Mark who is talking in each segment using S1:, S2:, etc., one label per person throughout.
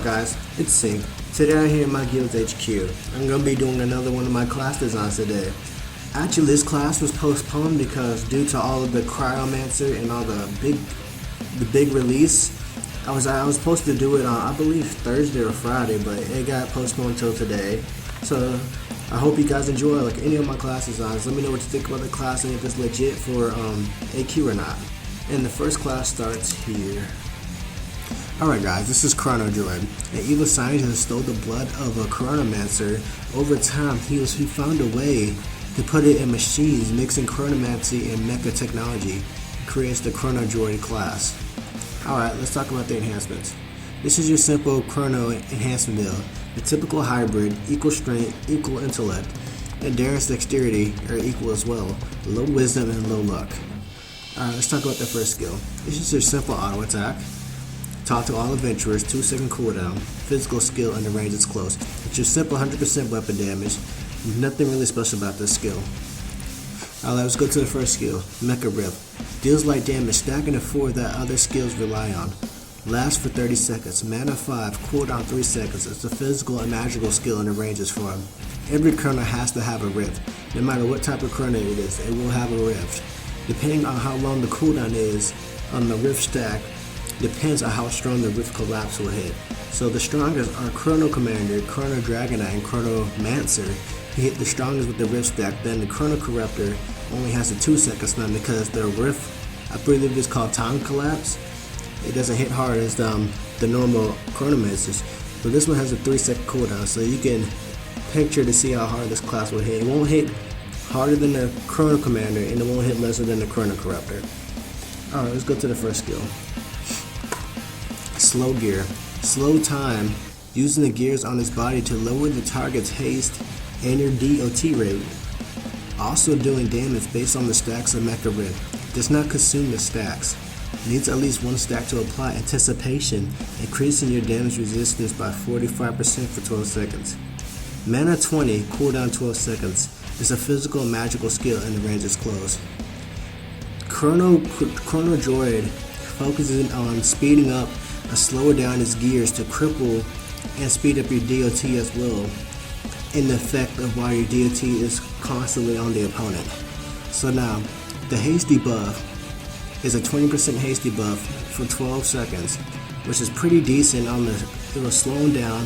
S1: up guys, it's Sync. Today I'm here in my guild's HQ. I'm going to be doing another one of my class designs today. Actually this class was postponed because due to all of the Cryomancer and all the big release, I was supposed to do it on I believe Thursday or Friday, but it got postponed until today. So I hope you guys enjoy like any of my class designs. Let me know what you think about the class and if it's legit for AQ or not. And the first class starts here. Alright guys, this is ChronoDroid. An evil scientist stole the blood of a Chronomancer. Over time, he found a way to put it in machines, mixing chronomancy and mecha technology. He creates the ChronoDroid Class. Alright, let's talk about the enhancements. This is your simple Chrono enhancement build. The typical hybrid, equal strength, equal intellect, endurance, dexterity are equal as well. Low wisdom and low luck. Alright, let's talk about the first skill. This is your simple auto attack. Talk to all adventurers, 2-second cooldown, physical skill and the range is close. It's your simple 100% weapon damage. Nothing really special about this skill. Alright, let's go to the first skill, Mecha Rip. Deals light damage, stacking the 4 that other skills rely on. Lasts for 30 seconds, mana 5, cooldown 3 seconds. It's a physical and magical skill and the range is far. Every chrono has to have a rift. No matter what type of chrono it is, it will have a rift. Depending on how long the cooldown is on the rift stack, depends on how strong the Rift Collapse will hit. So the strongest are Chrono Commander, Chrono Dragonite, and Chronomancer. He hit the strongest with the Rift stack. Then the Chrono Corruptor only has a 2-second stun because the Rift, I believe it's called Time Collapse. It doesn't hit hard as the normal Chronomancers. So this one has a 3-second cooldown. So you can picture to see how hard this class will hit. It won't hit harder than the Chrono Commander and it won't hit lesser than the Chrono Corruptor. Alright, let's go to the first skill. Slow gear. Slow time, using the gears on his body to lower the target's haste and your DOT rate. Also doing damage based on the stacks of Mecha Rip. Does not consume the stacks. Needs at least 1 stack to apply anticipation, increasing your damage resistance by 45% for 12 seconds. Mana 20, cooldown 12 seconds. Is a physical and magical skill and the range is close. ChronoDroid focuses on speeding up slower down his gears to cripple and speed up your DOT as well, in the effect of while your DOT is constantly on the opponent. So now, the hasty buff is a 20% hasty buff for 12 seconds, which is pretty decent on the, it will slow them down,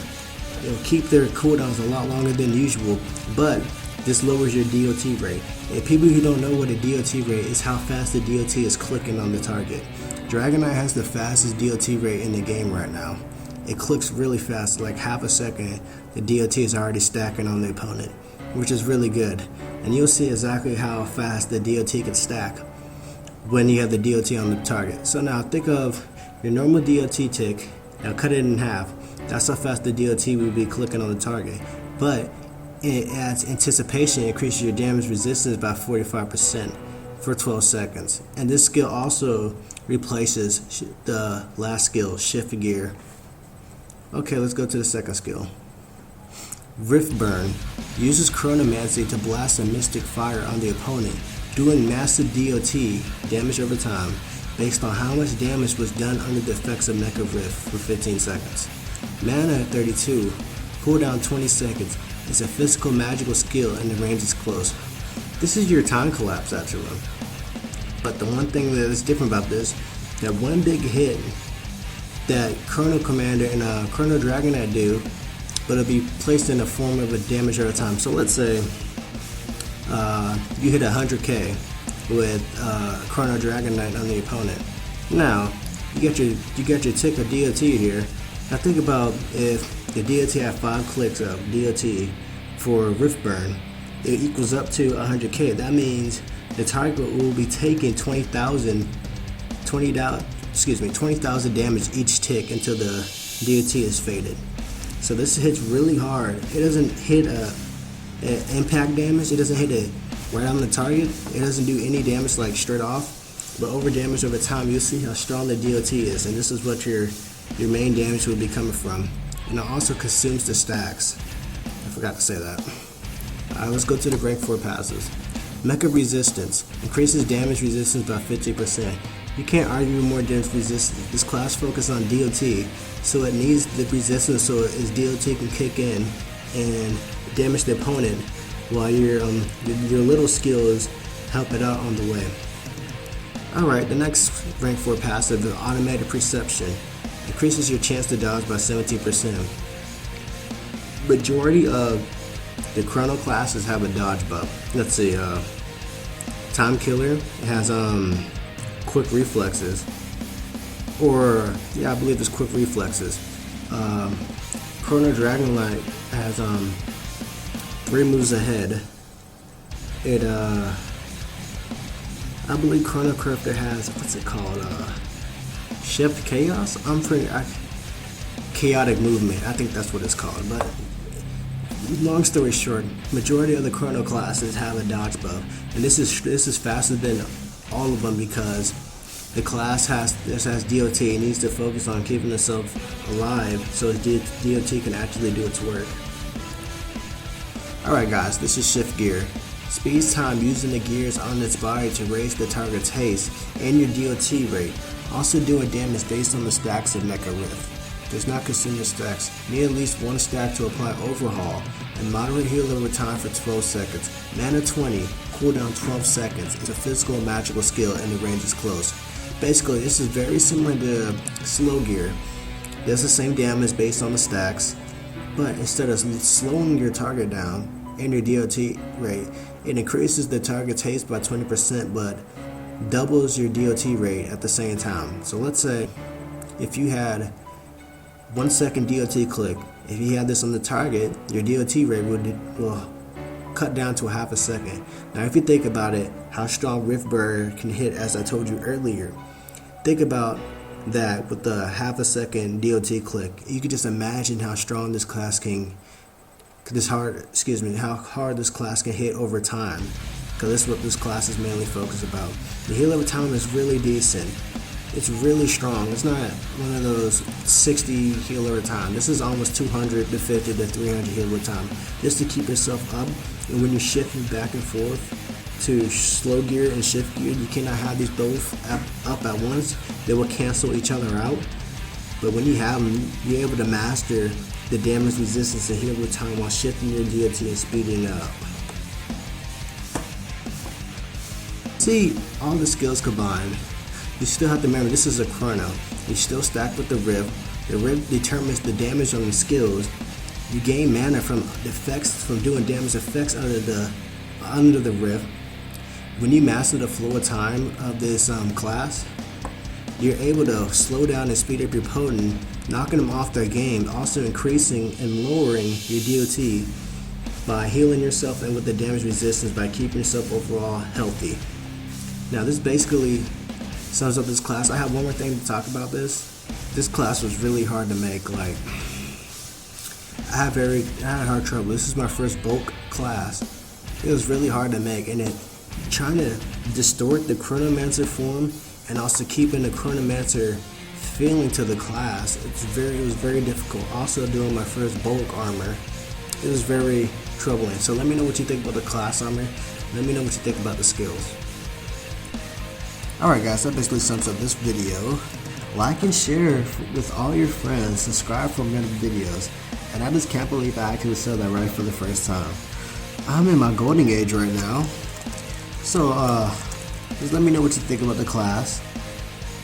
S1: it will keep their cooldowns a lot longer than usual, but this lowers your DOT rate. And people who don't know what a DOT rate is, how fast the DOT is clicking on the target. Dragonite has the fastest DOT rate in the game right now. It clicks really fast, like half a second, the DOT is already stacking on the opponent, which is really good. And you'll see exactly how fast the DOT can stack when you have the DOT on the target. So now think of your normal DOT tick, now cut it in half. That's how fast the DOT will be clicking on the target. But it adds anticipation, increases your damage resistance by 45% for 12 seconds. And this skill also replaces the last skill, Shift Gear. Okay, let's go to the second skill. Rift Burn. Uses Chronomancy to blast a mystic fire on the opponent, doing massive DOT damage over time, based on how much damage was done under the effects of Mecha Rift for 15 seconds. Mana 32, cooldown 20 seconds. It's a physical magical skill and the range is close. This is your Time Collapse actually. But the one thing that is different about this, that one big hit that Chrono Commander and Chrono Dragonite do, but it'll be placed in the form of a damage at a time. So let's say you hit 100k with Chrono Dragonite on the opponent. Now you got your tick of DOT here. Now think about if the DOT had 5 clicks of DOT for Rift Burn, it equals up to 100k. That means the target will be taking 20,000 damage each tick until the DOT is faded. So this hits really hard. It doesn't hit impact damage. It doesn't hit it right on the target. It doesn't do any damage like straight off. But over damage over time, you'll see how strong the DOT is, and this is what your main damage will be coming from. And it also consumes the stacks. I forgot to say that. Alright, let's go to the rank 4 passives. Mecha Resistance. Increases damage resistance by 50%. You can't argue with more damage resistance. This class focuses on DOT, so it needs the resistance so its DOT can kick in and damage the opponent while your little skills help it out on the way. Alright, the next rank 4 passive is Automated Perception. Increases your chance to dodge by 17%. Majority of the Chrono classes have a dodge buff. Let's see, Time Killer has quick reflexes, or yeah, I believe it's quick reflexes. Chrono Dragonlight has 3 moves ahead. It I believe Chrono Crafter has, what's it called? Shift Chaos? Chaotic Movement. I think that's what it's called. But long story short, majority of the Chrono classes have a dodge buff, and this is faster than all of them because the class has DOT. It needs to focus on keeping itself alive so its DOT can actually do its work. Alright guys, this is Shift Gear. Speeds time using the gears on its body to raise the target's haste and your DOT rate. Also doing damage based on the stacks of Mecha Rift. Does not consume your stacks. Need at least 1 stack to apply Overhaul. And moderate heal over time for 12 seconds. Mana 20, cooldown 12 seconds. It's a physical and magical skill and the range is close. Basically, this is very similar to Slow Gear. It does the same damage based on the stacks, but instead of slowing your target down and your DOT rate, it increases the target's haste by 20% but doubles your DOT rate at the same time. So let's say if you had 1 second DOT click, if you had this on the target, your DOT rate will cut down to a half a second. Now if you think about it, how strong Rift Barrier can hit, as I told you earlier, think about that with the half a second DOT click. You can just imagine how strong this class can, how hard this class can hit over time, because this is what this class is mainly focused about. The heal over time is really decent. It's really strong. It's not one of those 60 heal over time. This is almost 200 to 50 to 300 heal over time, just to keep yourself up. And when you're shifting back and forth to slow gear and shift gear, you cannot have these both up at once. They will cancel each other out. But when you have them, you're able to master the damage resistance and heal over time while shifting your DOT and speeding up. See, all the skills combined. You still have to remember this is a Chrono. You still stack with the Rift. The Rift determines the damage on the skills. You gain mana from effects, from doing damage effects under the Rift. When you master the flow of time of this class, you're able to slow down and speed up your opponent, knocking them off their game, also increasing and lowering your DOT by healing yourself and with the damage resistance by keeping yourself overall healthy. Now this basically sums up this class. I have one more thing to talk about this. This class was really hard to make. Like, I had hard trouble. This is my first bulk class. It was really hard to make, and trying to distort the Chronomancer form and also keeping the Chronomancer feeling to the class, it was very difficult. Also doing my first bulk armor, it was very troubling. So let me know what you think about the class armor. Let me know what you think about the skills. Alright guys, that basically sums up this video. Like and share with all your friends, subscribe for more videos, and I just can't believe I actually said that right for the first time. I'm in my golden age right now, so just let me know what you think about the class.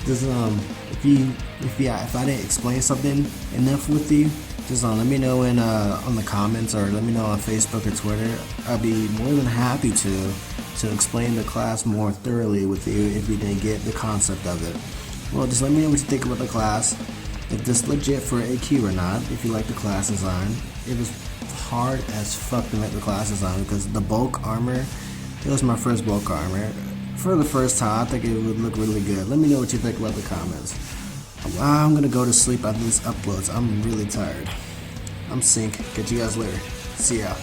S1: Just if I didn't explain something enough with you, just let me know on the comments, or let me know on Facebook or Twitter. I'd be more than happy to explain the class more thoroughly with you if you didn't get the concept of it. Well, just let me know what you think about the class, if this legit for AQ or not, if you like the class design. It was hard as fuck to make the class design because the bulk armor, it was my first bulk armor. For the first time, I think it would look really good. Let me know what you think about the comments. I'm gonna go to sleep after this uploads. I'm really tired. I'm Sync. Catch you guys later. See ya.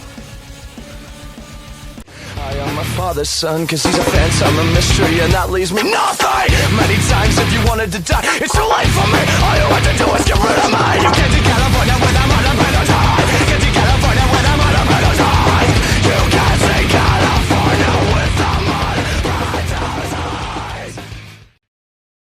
S2: I am my father's son, cause he's a phantom, a mystery, and that leaves me nothing. Many times if you wanted to die, it's too late for me. I